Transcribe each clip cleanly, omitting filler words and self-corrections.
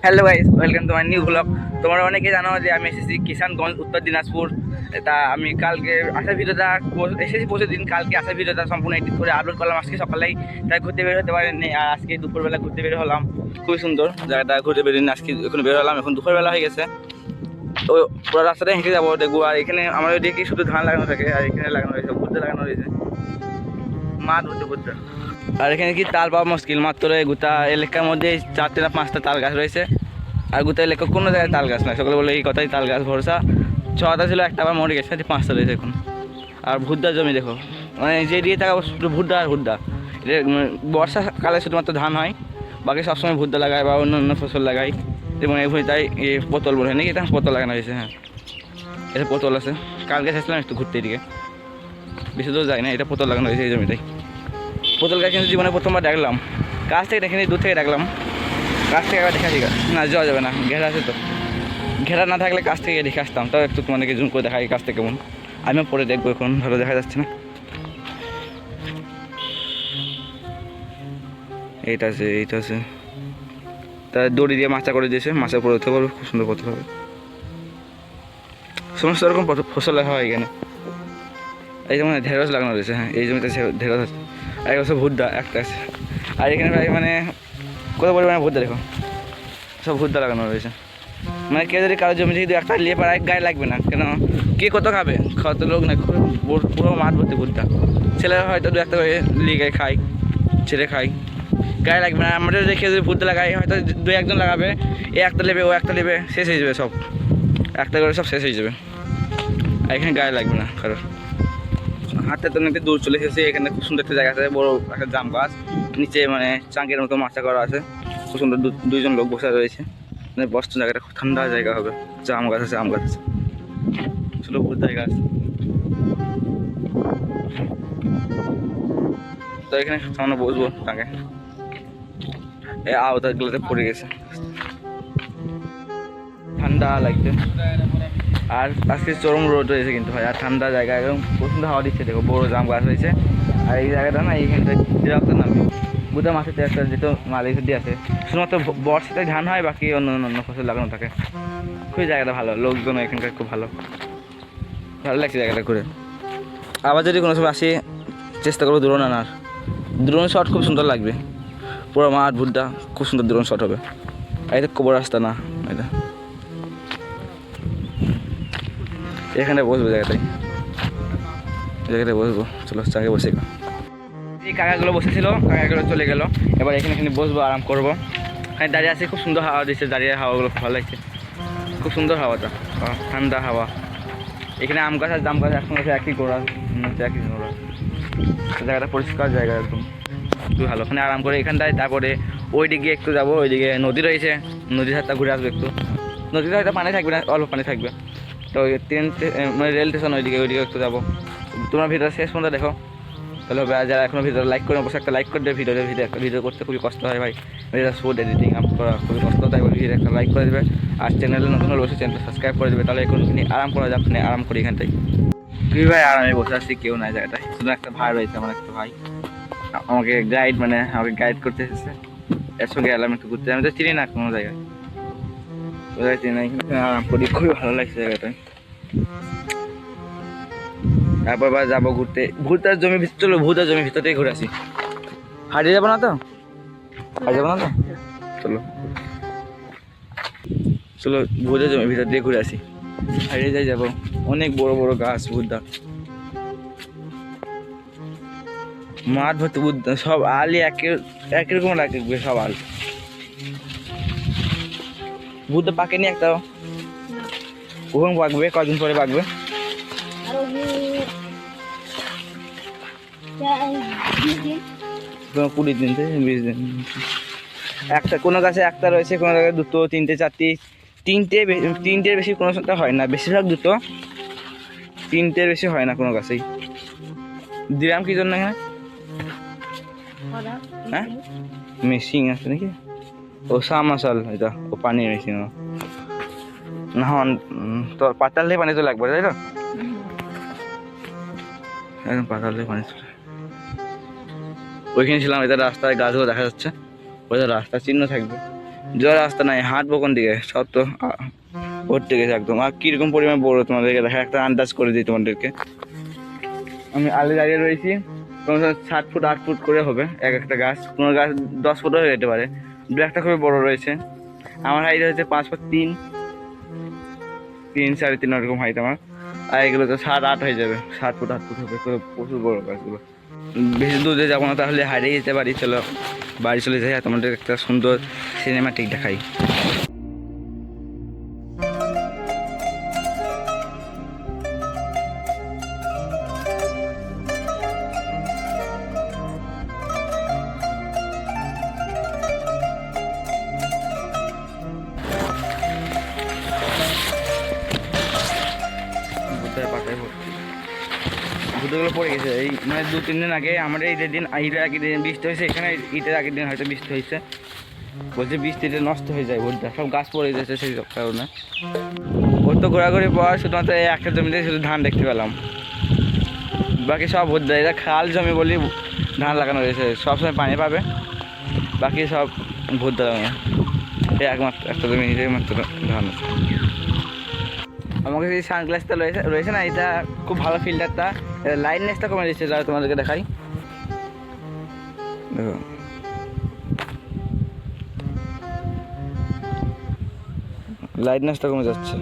Hello guys, welcome to my new blog. তোমরা অনেকে জানো যে আমি এসেছি কিষানগঞ্জ, উত্তর দিনাজপুর। তা আমি কালকে আসার ভিডিওটা এসেছি পরশু দিন, কালকে আসার ভিডিওটা সম্পূর্ণ এডিট করে আপলোড করলাম আজকে সকালেই। তাই ঘুরতে বের হতে পারেনি, আর আজকে দুপুরবেলা ঘুরতে বের হলাম। খুবই সুন্দর জায়গাটা, ঘুরতে বেরিয়ে আজকে এখন বের হলাম। এখন দুপুরবেলা হয়ে গেছে, তো পুরো রাস্তাটা হেঁটে যাবো দেখবো। আর এখানে আমার ওইদিকে শুধু ধান লাগানো থাকে, আর এখানে লাগানো হয়েছে ভুট্টা লাগানো হয়েছে, মাঠ হচ্ছে ভুট্টা। আর এখানে কি তাল পাওয়া মুশকিল, মাত্র গোটা এলাকার মধ্যে 4টা না 5টা তাল গাছ রয়েছে। আর গোটা এলাকা কোনো জায়গায় তাল গাছ নয়, সকলে বলে এই কথাই তাল গাছ ভরসা। 6টা ছিল, একটা আবার মরে গেছে, 5টা রয়েছে এখন। আর ভুট্টার জমি দেখো, মানে যে দিয়ে থাকা শুধু ভুট্টা আর ভুট্টা। এটা বর্ষাকালে শুধুমাত্র ধান হয়, বাকি সবসময় ভুট্টা লাগায় বা অন্য অন্য ফসল লাগায়। যেমন এই ভুঁই তাই পটল বলে নাকি, এটা পটল লাগানো হয়েছে। হ্যাঁ, এটা পটল আছে। কালকে এসেছিলাম একটু ঘুরতে এদিকে, বেশি দূর যায় না। এটা পটল লাগানো হয়েছে এই জমিটাই। পটল গাছ কিন্তু জীবনে প্রথমবার দেখলাম, গাছ থেকে দেখেনি, দূর থেকে দেখলাম। গাছ থেকে আবার দেখা ঠিক না, যাওয়া যাবে না, ঘেরা আছে তো। ঘেরা না থাকলে কাছ থেকে দেখে আসতাম, তাও একটু তোমাদেরকে জুম করে দেখাই কাছ থেকে কেমন। আমিও পরে দেখবো, এখন ভালো দেখা যাচ্ছে না। এইটা আছে তার দড়ি দিয়ে মাচা করে দিয়েছে, মাচা পরে উঠতে পারবে, খুব সুন্দর পথ হবে। সমস্ত রকম ফসল হয় এখানে। এই যেমন ঢেঁড়স লাগানো রয়েছে। হ্যাঁ, এই জমিতে ঢেঁড়স আছে। আর এক বছর ভুট্টা একটা আছে। আর এখানে প্রায় মানে কত পরিমাণে ভুট্টা দেখো, সব ভুট্টা লাগানো রয়েছে। মানে কেউ যদি কারো জমি যদি একটা নিয়ে পাড়ায় গায়ে লাগবে না, কেন কে কত খাবে, খাওয়া তো লোক না, পুরো মাঠ ভর্তি ভুট্টা। ছেলেরা হয়তো 2-1টা করে লিগে খায়, ছেলে খায়, গায়ে লাগবে না। আমাদের দেখে যদি ভুট্টা লাগাই, হয়তো 2-1জন লাগাবে, এ একটা নেবে, ও একটা নেবে, শেষ হয়ে যাবে সব, একটা করে সব শেষ হয়ে যাবে। আর এখানে গায়ে লাগবে না কারোর। হাঁটতে তো অনেকটা দূর চলে এসেছি। এখানে খুব সুন্দর একটা জায়গা আছে, বড় একটা জাম গাছ, নিচে মানে চাঙ্গের মতো মাচা করা আছে। খুব সুন্দর, 2জন লোক বসে রয়েছে। মানে বসতে জায়গাটা খুব ঠান্ডা জায়গা হবে। জাম গাছ আছে, আম গাছ আছে, ছোটো বহুত জায়গা আছে। তো এখানে সামনে বসবো টাঙ্গে, এই আওতাগুলোতে পড়ে গেছে, ঠান্ডা লাগছে। আর আজকে চরম রোদ রয়েছে কিন্তু ভাই, আর ঠান্ডা জায়গা, একদম প্রচণ্ড হাওয়া দিচ্ছে। দেখো বড় জাম গাছ রয়েছে। আর এই জায়গাটা না, এইখানটা রাস্তা নামে বুধা মাছের একটা যেহেতু মালিক দিয়ে আছে। শুধুমাত্র বর্ষাতে ধান হয়, বাকি অন্য অন্য ফসল লাগানো থাকে। খুবই জায়গাটা ভালো, লোকজন এখানকার খুব ভালো, ভালো লাগছে জায়গাটা ঘুরে। আবার যদি কোনো সময় আসি, চেষ্টা করবো ড্রোন আনার। ড্রোন শট খুব সুন্দর লাগবে, পুরো মাঠ ভুট্টা, খুব সুন্দর ড্রোন শট হবে। আর এটা কবর রাস্তা না, এটা এখানে বসবো জায়গাটায় বসবো। চলো চাকে বসে গেলাম। এই কাকাগুলো বসেছিল, কাকাগুলো চলে গেল। এবার এখানে বসবো, আরাম করবো। এখানে দাঁড়িয়ে আছে, খুব সুন্দর হাওয়া দিচ্ছে, দাঁড়িয়ে হাওয়াগুলো ভালো লাগছে, খুব সুন্দর হাওয়াটা, ঠান্ডা হাওয়া। এখানে আম গাছ আর জাম গাছ একসঙ্গে আছে, একই গোড়া, একই গোড়া। জায়গাটা পরিষ্কার জায়গা, একদম খুবই ভালো। ওখানে আরাম করে এখানটায়, তারপরে ওই দিকে একটু যাবো, ওইদিকে নদী রয়েছে, নদীর হাতটা ঘুরে আসবো একটু। নদীতে হয়তো পানি থাকবে না, অল্প পানি থাকবে। তো ট্রেন মানে রেল স্টেশন ওইদিকে একটু যাবো। তোমরা ভিডিও শেষ পর্যন্ত দেখো, তাহলে যারা এখনো ভিডিও লাইক করে অবশ্যই একটা লাইক করে দেবে। ভিডিও করতে খুবই কষ্ট হয় ভাই, ভিডিও শুট এডিটিং আপ করা খুবই কষ্ট, তাই বলে ভিডিও একটা লাইক করে দেবে। আর চ্যানেলে নতুন হলে অবশ্যই চ্যানেলটা সাবস্ক্রাইব করে দেবে। তাহলে এখন আরাম করা যাক, আরাম করি এখানটাই। তুই ভাই আরামে বসে আসছি, কেউ নাই জায়গাটায়, শুধু একটা ভাই রয়েছে, আমার একটা ভাই আমাকে গাইড করতে এসেছে। এর সঙ্গে এলাম একটু ঘুরতে, আমি তো চিনি না কোনো জায়গায়, চিনি না। এখানে আরাম করি, খুবই ভালো লাগছে জায়গাটায়। তারপর আবার যাবো ঘুরতে, ভুট্টার জমি ভিতরে। চলো ভুট্টার জমি ভিতর থেকে ঘুরে আসি। হারিয়ে যাবো না তো, চলো চলো ভুট্টার জমি ভিতর দিয়ে ঘুরে আসি। হারিয়ে যাবো, অনেক বড় বড় গাছ ভুট্টা, মাঠ ভর্তি ভুট্টা, সব আলি একই রকম লাগবে, সব আল ভুট্টা পাকেনি একটাও। কখন পাকবে, কদিন পরে পাকবে? 20 দিন থেকে 20 দিন। একটা কোনো গাছে একটা রয়েছে, কোনো জায়গায় 2, 3, 4, 3টের বেশি কোনো সাথে হয় না, বেশিরভাগ 2, 3টের বেশি হয় না কোনো গাছেই। দিলাম কি জন্য এখানে? হ্যাঁ, মেশিন আছে নাকি? ও সামাশাল, এটা ও পানির মেশিন না, তো পাতাল দিয়ে পানি তো লাগবে, তাই তো? একদম পাতাল দিয়ে পানি চলে। ওইখানে ছিলাম, এটা রাস্তায় গাছগুলো দেখা যাচ্ছে, ওইটা রাস্তার চিহ্ন থাকবে। জল রাস্তা নাই, হাঁটবো কোন দিকে, সব তো ভর্তি গেছে একদম। আর কিরকম পরিমাণ বড় তোমাদেরকে দেখা একটা আন্দাজ করে দিই তোমাদেরকে। আমি আলে দাঁড়িয়ে রয়েছি, কোনো 7 ফুট 8 ফুট করে হবে এক একটা গাছ, কোনো গাছ 10 ফুটও হয়ে যেতে পারে। দু একটা খুবই বড় রয়েছে। আমার হাইট হচ্ছে 5 ফুট 3, 3 3.5 ওরকম হাইট আমার। আর এগুলো তো 7 8 হয়ে যাবে, 7 ফুট 8 ফুট হবে, প্রচুর বড় গাছগুলো। বেশি দূরে যাবো না, তাহলে হারিয়ে যেতে পারি। চলো বাড়ি চলে যাই, আর তোমাদের একটা সুন্দর সিনেমাটিক দেখাই। পাতায় ভর্তি ভূতগুলো পড়ে গেছে। এই মানে 2-3 দিন আগে আমাদের ঈদের দিন, ঈদের আগের দিন বৃষ্টি হয়েছে, এখানে ঈদের আগের দিন হয়তো বৃষ্টি হয়েছে। বলছে বৃষ্টিতে নষ্ট হয়ে যায় ভুট্টা, সব গাছ পড়ে যাচ্ছে সেই সব কারণে। ওর তো ঘোরাঘুরি পর শুধুমাত্র এই একটা জমিতে শুধু ধান দেখতে পেলাম, বাকি সব ভুট্টা। এটা খাল জমি বলি ধান লাগানো রয়েছে, সবসময় পানি পাবে, বাকি সব ভুট্টা জমি। এই একমাত্র একটা জমি মাত্র ধান আছে। আমাকে এই সানগ্লাসটা রয়েছে না, এটা খুব ভালো ফিল্টারটা, লাইটনেসটা কমে দিচ্ছে। যারা তোমাদেরকে দেখাই, দেখো লাইটনেসটা কমে যাচ্ছে।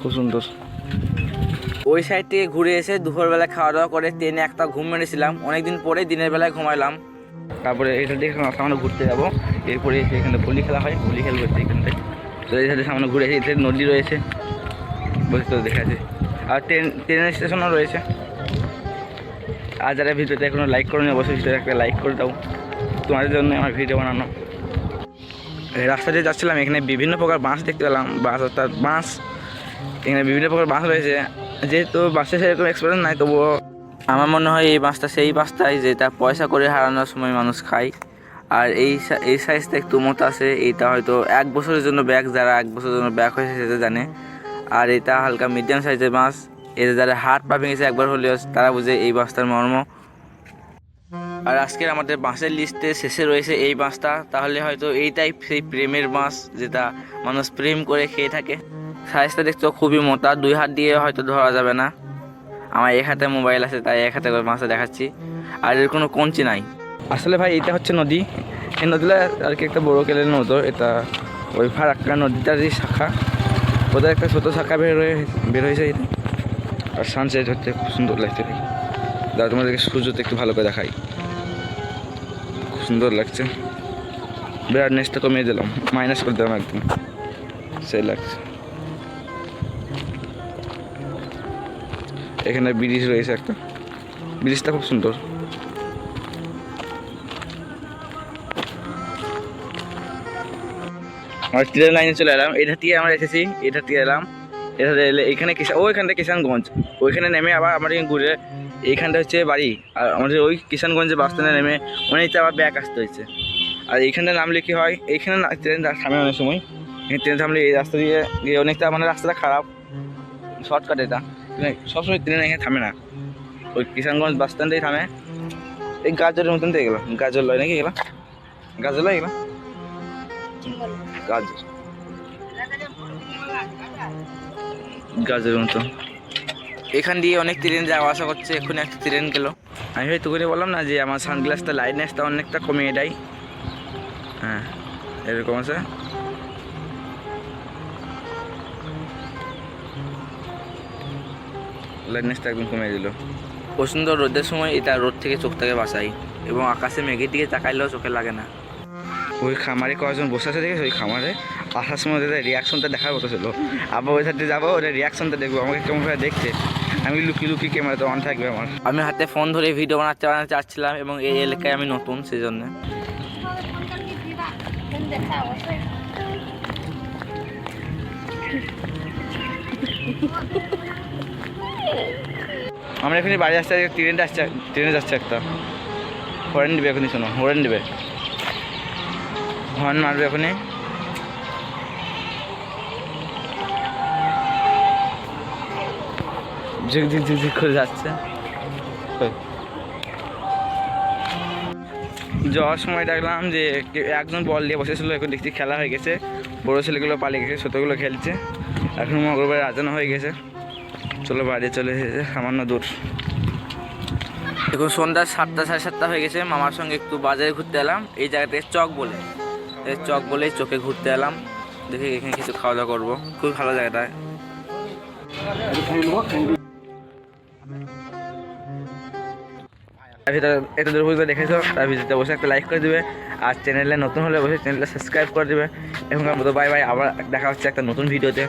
খুব সুন্দর। ওই সাইড থেকে ঘুরে এসে দুপুরবেলা খাওয়া দাওয়া করে ট্রেনে একটা ঘুম মেরেছিলাম, অনেকদিন পরে দিনের বেলায় ঘুমাইলাম। তারপরে এটা দেখে সামনে ঘুরতে যাবো, এরপরে এখানে ভলি খেলা হয়, ভলি খেলবো এখানটায়। তো এই সাইডে সামনে ঘুরে এসে এখানে নদী রয়েছে, বলছি তো দেখা আছে। আর ট্রেনের স্টেশনও রয়েছে। আর যারা ভিডিওতে এখনো লাইক করো নি, অবশ্যই ভিডিওতে একটা লাইক করে দাও, তোমাদের জন্য আমার ভিডিও বানানো। এই রাস্তা দিয়ে যাচ্ছিলাম, এখানে বিভিন্ন প্রকার বাঁশ দেখতে পেলাম, বাঁশ অর্থাৎ বাঁশ, এখানে বিভিন্ন প্রকার বাঁশ রয়েছে। যেহেতু বাঁশের সেরকম এক্সপিরিয়েন্স নাই, তবুও আমার মনে হয় এই বাঁশটা সেই বাঁশটাই যেটা পয়সা করে হারানোর সময় মানুষ খায়। আর এই সাইজটা একটু মোটা আছে, এইটা হয়তো 1 বছরের জন্য ব্যাগ, যারা 1 বছরের জন্য ব্যাগ হয়েছে সেটা জানে। আর এটা হালকা মিডিয়াম সাইজের বাঁশ, এতে যারা হাত পা ভেঙেছে একবার হলেও তারা বুঝে এই বাঁশটার মর্ম। আর আজকের আমাদের বাঁশের লিস্টে শেষে রয়েছে এই বাঁশটা, তাহলে হয়তো এইটাই সেই প্রেমের বাঁশ, যেটা মানুষ প্রেম করে খেয়ে থাকে। সাইজটা দেখছো খুবই মোটা, 2 হাত দিয়ে হয়তো ধরা যাবে না। আমার এক হাতে মোবাইল আছে, তাই এক হাতে করে মাছটা দেখাচ্ছি। আর এর কোনো কঞ্চি নাই। আসলে ভাই এটা হচ্ছে নদী, এই নদীটা আর কি একটা বড় কেলের মতো। এটা ওই ফারাক্কা নদীটারই শাখা, ওদের একটা ছোটো শাখা বের হয়েছে এটা। আর সানসেট হচ্ছে খুব সুন্দর লাগছে ভাই। দাদা তোমাদেরকে সূর্যটা একটু ভালো করে দেখাই, খুব সুন্দর লাগছে। ব্রাইটনেসটা কমিয়ে দিলাম, মাইনাস করে দিলাম একদম, সেই লাগছে। এখানে ব্রিজ রয়েছে একটা, ব্রিজটা খুব সুন্দর। আমরা ট্রেন লাইনে চলে এলাম, এটা দিয়ে আমরা এসেছি, এটা দিয়ে এলাম। এটা এলে এখানে ওইখান থেকে কিষানগঞ্জ, ওইখানে নেমে আবার আমার ঘুরে এইখানটা হচ্ছে বাড়ি। আর আমাদের ওই কিষানগঞ্জে বাস স্ট্যান্ডে নেমে অনেকটা আবার ব্যাক আসতে হয়েছে। আর এইখানটা নামলে কি হয়, এইখানে ট্রেন থামে অনেক সময়, এখানে ট্রেন থামলে এই রাস্তা দিয়ে গিয়ে অনেকটা, মানে রাস্তাটা খারাপ, শর্টকাট এটা, সবসময় ট্রেন এখানে থামে না, ওই কিষানগঞ্জ বাস স্ট্যান্ডেই থামে। এই গাজরের মতন দিয়ে গেলাম, গাজর লয় নাকি গেলাম, গাজর লয় গেলাম, গাজর গাজরের মতো। এখান দিয়ে অনেক ট্রেন যাওয়া আসা করছে, এক্ষুনি একটা ট্রেন গেল। আমি হয়তো করে বললাম না যে আমার সানগ্লাসটা লাইটনেসটা অনেকটা কমিয়ে দেয়। হ্যাঁ এরকম আছে। লাইটনেসটা একদম কমিয়ে দিল। প্রচণ্ড রোদের সময় এটা রোদ থেকে চোখটাকে বাঁচাই, এবং আকাশে মেঘের দিকে তাকাইলেও চোখে লাগে না। ওই খামারে কয়েকজন বসে আছে দেখেছি, ওই খামারে আসার সময় ওদের রিয়াকশনটা দেখার মতো ছিল। আবার ওই সাথে যাবো, ওদের রিয়াকশনটা দেখবো আমাকে কেমন করে দেখছে। আমি লুকিয়ে ক্যামেরাতে অন থাকবে আমার। আমি হাতে ফোন ধরে ভিডিও বানাতে চাচ্ছিলাম, এবং এই এলাকায় আমি নতুন, সেই জন্য। আমরা এখানে বাড়ি আসতে, ট্রেনে যাচ্ছে একটা, হরেন দিবে এখনই, শোনো হরেন দিবে, হর্ন মারবে এখনই। ঝিক ঝিক ঝিক ঝিক করে যাচ্ছে। যাওয়ার সময় দেখলাম যে একজন বল দিয়ে বসেছিল, এখন দেখছি খেলা হয়ে গেছে, বড়ো ছেলেগুলো পালিয়ে গেছে, ছোটোগুলো খেলছে। এখন মঙ্গলবার আজানো হয়ে গেছে, চলো বাড়ি চলে এসেছে, সামান্য দূর। এখন সন্ধ্যা 7টা 7:30 হয়ে গেছে। মামার সঙ্গে একটু বাজারে ঘুরতে এলাম, এই জায়গাতে চক বলে চোখে ঘুরতে এলাম, দেখে এখানে কিছু খাওয়া দাওয়া করবো। খুব ভালো জায়গাটা। ভিতরে এত দূর পর্যন্ত দেখেছো, তার ভিতরে বসে একটা লাইক করে দিবে, আর চ্যানেলে নতুন হলে বসে চ্যানেলটা সাবস্ক্রাইব করে দিবে। এখনকার মতো বাই বাই, আবার দেখা হচ্ছে একটা নতুন ভিডিওতে।